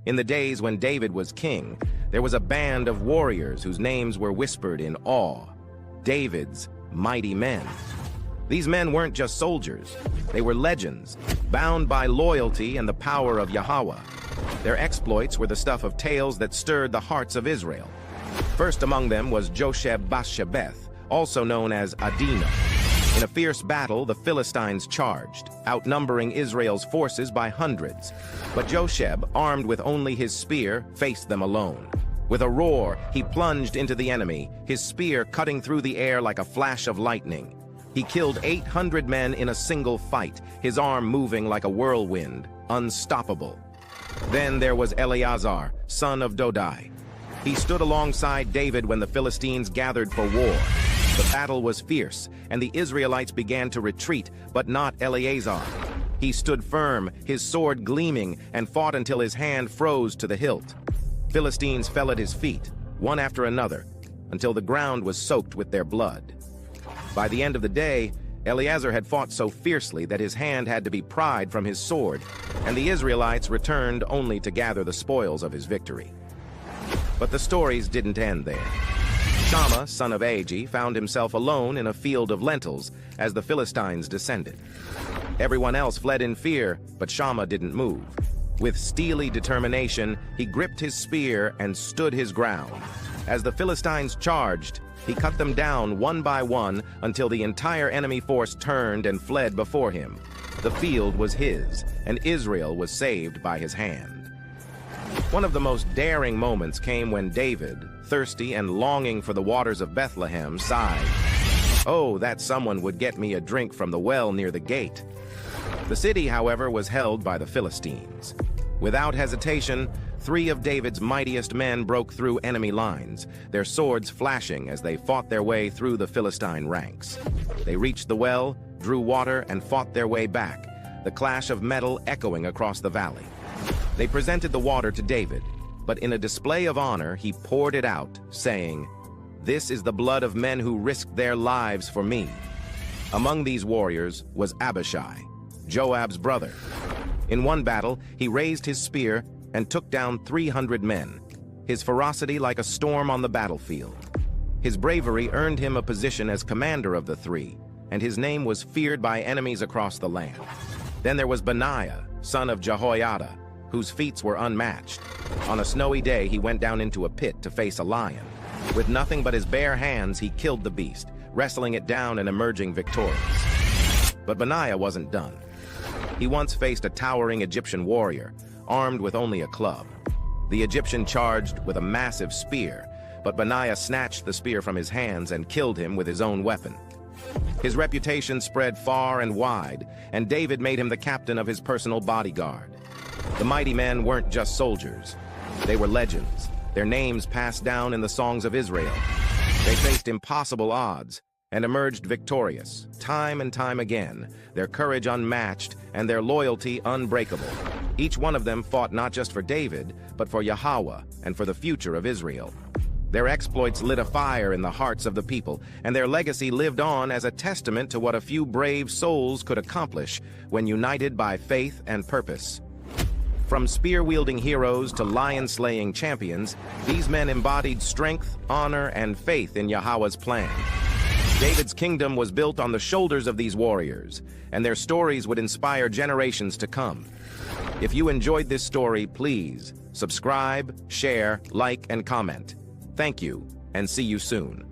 In the days when David was king, there was a band of warriors whose names were whispered in awe: David's mighty men. These men weren't just soldiers, they were legends, bound by loyalty and the power of Yahawah. Their exploits were the stuff of tales that stirred the hearts of Israel. First among them was Josheb-Basshebeth, also known as Adino. In a fierce battle, the Philistines charged, outnumbering Israel's forces by hundreds. But Josheb, armed with only his spear, faced them alone. With a roar, he plunged into the enemy, his spear cutting through the air like a flash of lightning. He killed 800 men in a single fight, his arm moving like a whirlwind, unstoppable. Then there was Eleazar, son of Dodai. He stood alongside David when the Philistines gathered for war. The battle was fierce, and the Israelites began to retreat, but not Eleazar. He stood firm, his sword gleaming, and fought until his hand froze to the hilt. Philistines fell at his feet, one after another, until the ground was soaked with their blood. By the end of the day, Eleazar had fought so fiercely that his hand had to be pried from his sword, and the Israelites returned only to gather the spoils of his victory. But the stories didn't end there. Shammah, son of Agi, found himself alone in a field of lentils as the Philistines descended. Everyone else fled in fear, but Shammah didn't move. With steely determination, he gripped his spear and stood his ground. As the Philistines charged, he cut them down one by one until the entire enemy force turned and fled before him. The field was his, and Israel was saved by his hand. One of the most daring moments came when David, thirsty and longing for the waters of Bethlehem, sighed, "Oh, that someone would get me a drink from the well near the gate." The city, however, was held by the Philistines. Without hesitation, 3 of David's mightiest men broke through enemy lines, their swords flashing as they fought their way through the Philistine ranks. They reached the well, drew water, and fought their way back, the clash of metal echoing across the valley. They presented the water to David, but in a display of honor, he poured it out, saying, "This is the blood of men who risked their lives for me." Among these warriors was Abishai, Joab's brother. In one battle, he raised his spear and took down 300 men, his ferocity like a storm on the battlefield. His bravery earned him a position as commander of the 3, and his name was feared by enemies across the land. Then there was Benaiah, son of Jehoiada, whose feats were unmatched. On a snowy day, he went down into a pit to face a lion. With nothing but his bare hands, he killed the beast, wrestling it down and emerging victorious. But Benaiah wasn't done. He once faced a towering Egyptian warrior, armed with only a club. The Egyptian charged with a massive spear, but Benaiah snatched the spear from his hands and killed him with his own weapon. His reputation spread far and wide, and David made him the captain of his personal bodyguard. The mighty men weren't just soldiers. They were legends, their names passed down in the songs of Israel. They faced impossible odds and emerged victorious, time and time again, their courage unmatched and their loyalty unbreakable. Each one of them fought not just for David, but for Yahawah and for the future of Israel. Their exploits lit a fire in the hearts of the people, and their legacy lived on as a testament to what a few brave souls could accomplish when united by faith and purpose. From spear-wielding heroes to lion-slaying champions, these men embodied strength, honor, and faith in Yahawah's plan. David's kingdom was built on the shoulders of these warriors, and their stories would inspire generations to come. If you enjoyed this story, please subscribe, share, like, and comment. Thank you, and see you soon.